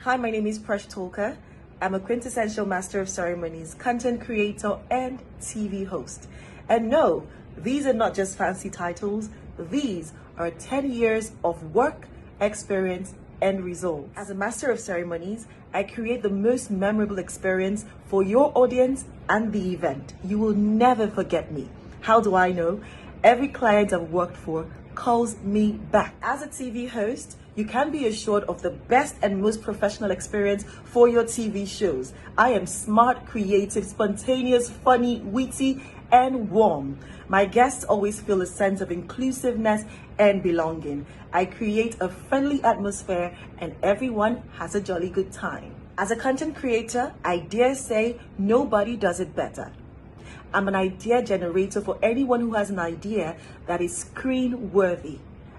Hi, my name is Preshtalker. I'm a quintessential master of ceremonies, content creator, and TV host. And no, these are not just fancy titles. These are 10 years of work, experience, and results. As a master of ceremonies, I create the most memorable experience for your audience and the event. You will never forget me. How do I know? Every client I've worked for calls me back. As a TV host, you can be assured of the best and most professional experience for your TV shows. I am smart, creative, spontaneous, funny, witty, and warm. My guests always feel a sense of inclusiveness and belonging. I create a friendly atmosphere and everyone has a jolly good time. As a content creator, I dare say nobody does it better. I'm an idea generator for anyone who has an idea that is screen worthy.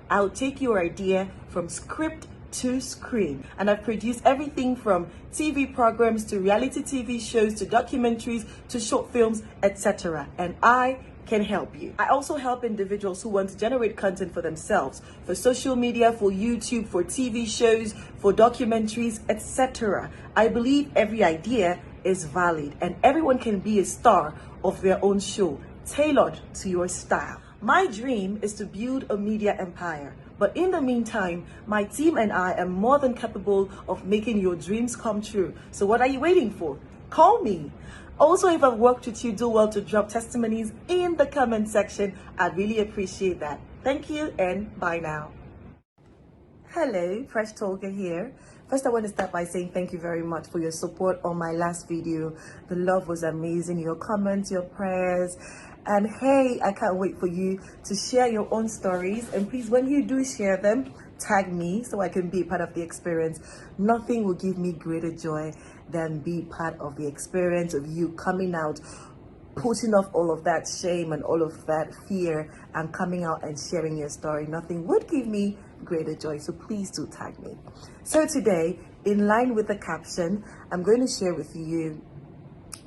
I'll take your idea from script to screen. And I've produced everything from TV programs to reality TV shows to documentaries to short films, etc. And I can help you. I also help individuals who want to generate content for themselves, for social media, for YouTube, for TV shows, for documentaries, etc. I believe every idea is valid and everyone can be a star of their own show, tailored to your style. My dream is to build a media empire, but in the meantime, my team and I are more than capable of making your dreams come true. So what are you waiting for? Call me. Also, if I've worked with you, do well to drop testimonies in the comment section. I'd really appreciate that. Thank you and bye now. Hello, Preshtalker here. First, I want to start by saying thank you very much for your support on my last video. The love was amazing, your comments, your prayers. And hey, I can't wait for you to share your own stories. And please, when you do share them, tag me so I can be part of the experience. Nothing will give me greater joy than be part of the experience of you coming out, putting off all of that shame and all of that fear and coming out and sharing your story. Nothing would give me greater joy, so please do tag me. So today, in line with the caption, I'm going to share with you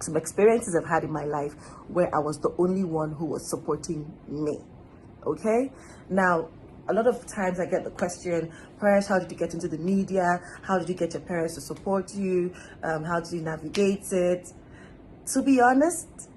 some experiences I've had in my life where I was the only one who was supporting me. Okay? Now, a lot of times I get the question, Presh, how did you get into the media? How did you get your parents to support you? How did you navigate it? To be honest,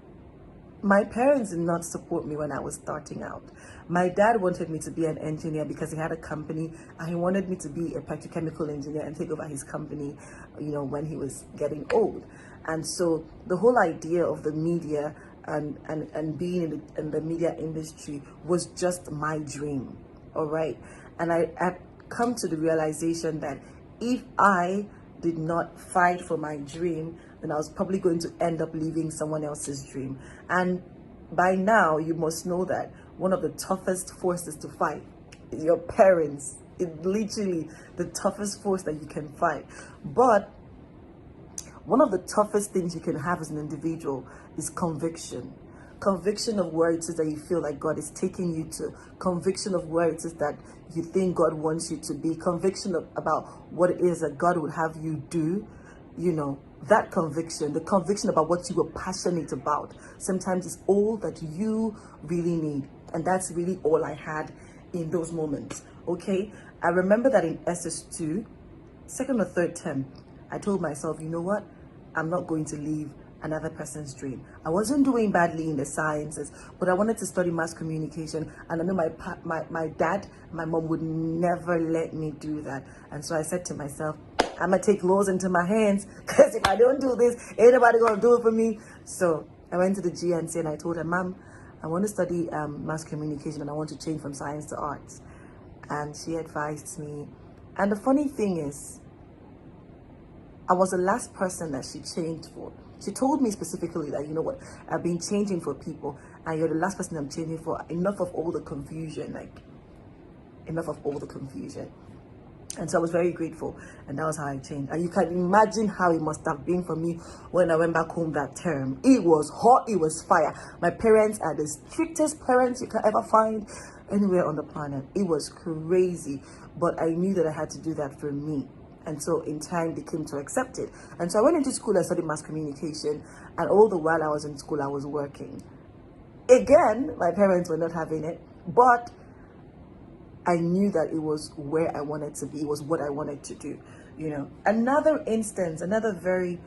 my parents did not support me when I was starting out. My dad wanted me to be an engineer because he had a company and he wanted me to be a petrochemical engineer and take over his company, when he was getting old. And so the whole idea of the media and being in the media industry was just my dream, all right? And I had come to the realization that if I did not fight for my dream, then I was probably going to end up living someone else's dream. And by now, you must know that one of the toughest forces to fight is your parents. It's literally the toughest force that you can fight. But one of the toughest things you can have as an individual is conviction. Conviction of where it is that you feel like God is taking you to. Conviction of where it is that you think God wants you to be. Conviction about what it is that God would have you do. That conviction, the conviction about what you are passionate about, sometimes is all that you really need. And that's really all I had in those moments, okay? I remember that in SS2, second or third term, I told myself, you know what? I'm not going to leave another person's dream. I wasn't doing badly in the sciences, but I wanted to study mass communication. And I know my dad, my mom would never let me do that. And so I said to myself, I'm gonna take laws into my hands, because if I don't do this, ain't nobody gonna do it for me. So I went to the GNC and I told her, Mom, I want to study mass communication and I want to change from science to arts. And she advised me. And the funny thing is, I was the last person that she changed for. She told me specifically that, you know what, I've been changing for people and you're the last person I'm changing for. Enough of all the confusion, enough of all the confusion. And so I was very grateful, and that was how I changed. And you can imagine how it must have been for me when I went back home that term. It was hot, it was fire. My parents are the strictest parents you can ever find anywhere on the planet. It was crazy, but I knew that I had to do that for me. And so in time they came to accept it. And so I went into school and studied mass communication, and all the while I was in school, I was working. Again, my parents were not having it, but I knew that it was where I wanted to be. It was what I wanted to do. you know. Another instance, another very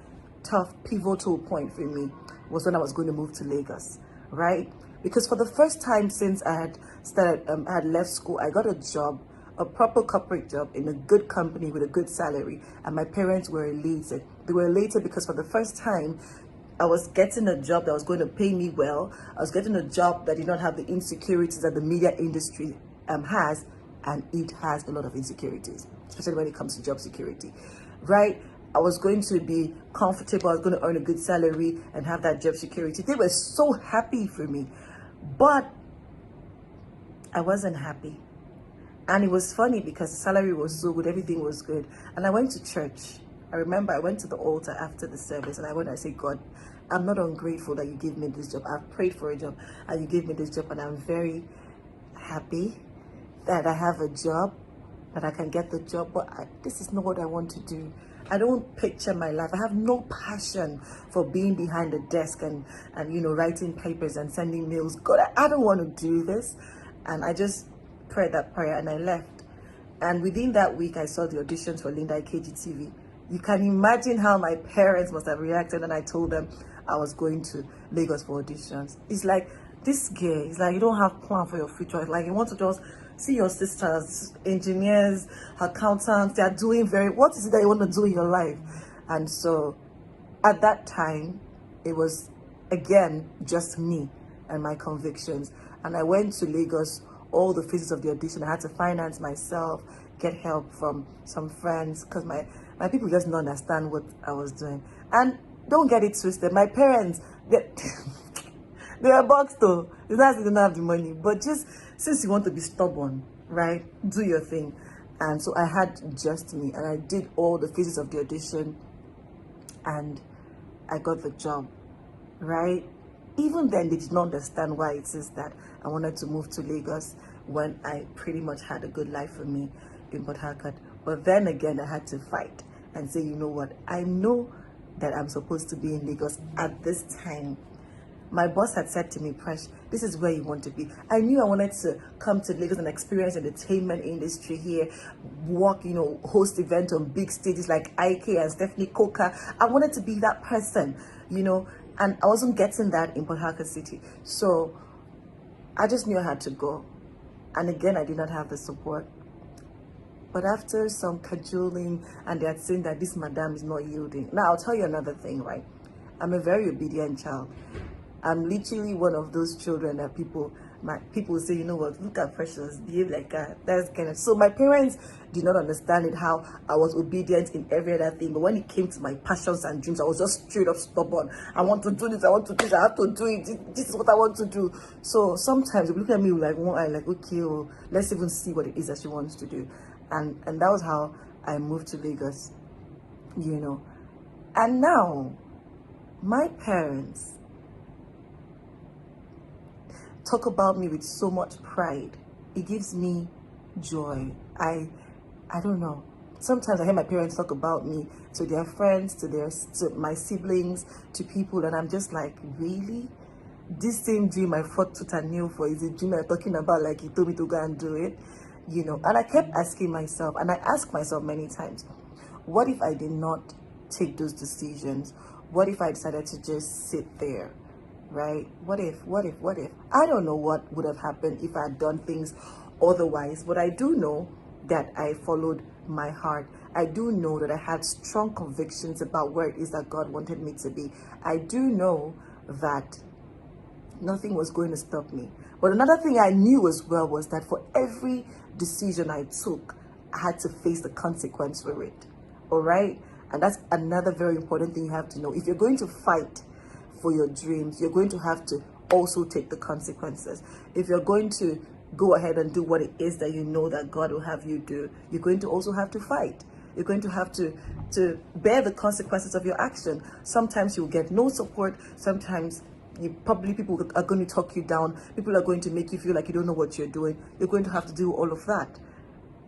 tough pivotal point for me was when I was going to move to Lagos, right? Because for the first time since I had started, I had left school, I got a job, a proper corporate job in a good company with a good salary, and my parents were elated. They were elated because for the first time, I was getting a job that was going to pay me well. I was getting a job that did not have the insecurities that the media industry has, and it has a lot of insecurities, especially when it comes to job security, right? I was going to be comfortable. I was going to earn a good salary and have that job security. They were so happy for me, but I wasn't happy. And it was funny because the salary was so good, everything was good. And I went to church. I remember I went to the altar after the service and I said, God, I'm not ungrateful that you gave me this job. I've prayed for a job and you gave me this job, and I'm very happy that I have a job, that I can get the job, but this is not what I want to do. I don't picture my life. I have no passion for being behind a desk and you know, writing papers and sending mails. God, I don't want to do this. And I just prayed that prayer and I left. And within that week, I saw the auditions for lindaikeji TV. You can imagine how my parents must have reacted when I told them I was going to Lagos for auditions. It's like, this girl, it's like you don't have plan for your future. It's like you want to just see your sisters, engineers, accountants, they are doing what is it that you want to do in your life? And so at that time, it was, again, just me and my convictions. And I went to Lagos, all the phases of the audition. I had to finance myself, get help from some friends, because my people just don't understand what I was doing. And don't get it twisted, my parents, they are boxed though. It's not they don't have the money, but just since you want to be stubborn, right? Do your thing. And so I had just me, and I did all the phases of the audition, and I got the job, right? Even then, they did not understand why it is that I wanted to move to Lagos when I pretty much had a good life for me in Port Harcourt. But then again, I had to fight and say, you know what? I know that I'm supposed to be in Lagos at this time. My boss had said to me, Presh, this is where you want to be. I knew I wanted to come to Lagos and experience the entertainment industry here, work, you know, host events on big stages like IK and Stephanie Coker. I wanted to be that person, you know, and I wasn't getting that in Port Harcourt City. So I just knew I had to go. And again, I did not have the support. But after some cajoling, and they had seen that this madam is not yielding. Now, I'll tell you another thing, right? I'm a very obedient child. I'm literally one of those children that people say, you know what, look at Precious, behave like that. That's kind of, so my parents did not understand it, how I was obedient in every other thing. But when it came to my passions and dreams, I was just straight up stubborn. I want to do this, I want to do this, I have to do it. This is what I want to do. So sometimes they look at me with like one eye, like, okay, well, let's even see what it is that she wants to do. And that was how I moved to Lagos, you know. And now, my parents talk about me with so much pride. It gives me joy. I don't know. Sometimes I hear my parents talk about me to their friends, to my siblings, to people, and I'm just like, really? This same dream I fought tooth and nail for is a dream I'm talking about, like he told me to go and do it, you know. And I kept asking myself, and I ask myself many times, what if I did not take those decisions? What if I decided to just sit there? Right? What if? I don't know what would have happened if I had done things otherwise, but I do know that I followed my heart. I do know that I had strong convictions about where it is that God wanted me to be. I do know that nothing was going to stop me. But another thing I knew as well was that for every decision I took, I had to face the consequence for it. All right? And that's another very important thing you have to know. If you're going to fight for your dreams, you're going to have to also take the consequences. If you're going to go ahead and do what it is that you know that God will have you do, you're going to also have to fight. You're going to have to bear the consequences of your action. Sometimes you'll get no support. Sometimes people are going to talk you down. People are going to make you feel like you don't know what you're doing. You're going to have to do all of that.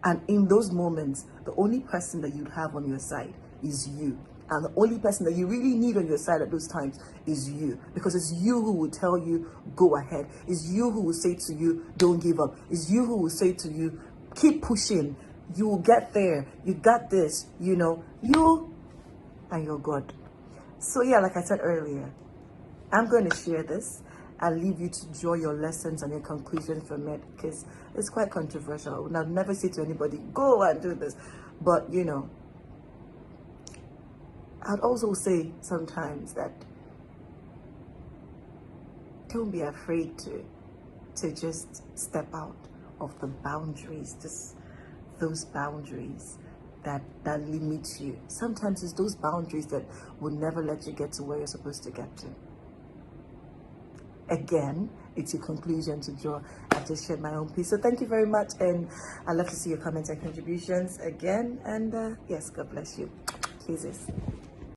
And in those moments, the only person that you'd have on your side is you. And the only person that you really need on your side at those times is you. Because it's you who will tell you, go ahead. It's you who will say to you, don't give up. It's you who will say to you, keep pushing. You will get there. You got this, you know, you and your God. So yeah, like I said earlier, I'm going to share this. I'll leave you to draw your lessons and your conclusion from it, because it's quite controversial. And I'll never say to anybody, go and do this. But, you know, I'd also say sometimes that don't be afraid to just step out of the boundaries, just those boundaries that limit you. Sometimes it's those boundaries that will never let you get to where you're supposed to get to. Again, it's your conclusion to draw. I've just shared my own piece. So thank you very much, and I'd love to see your comments and contributions again. And yes, God bless you. Jesus.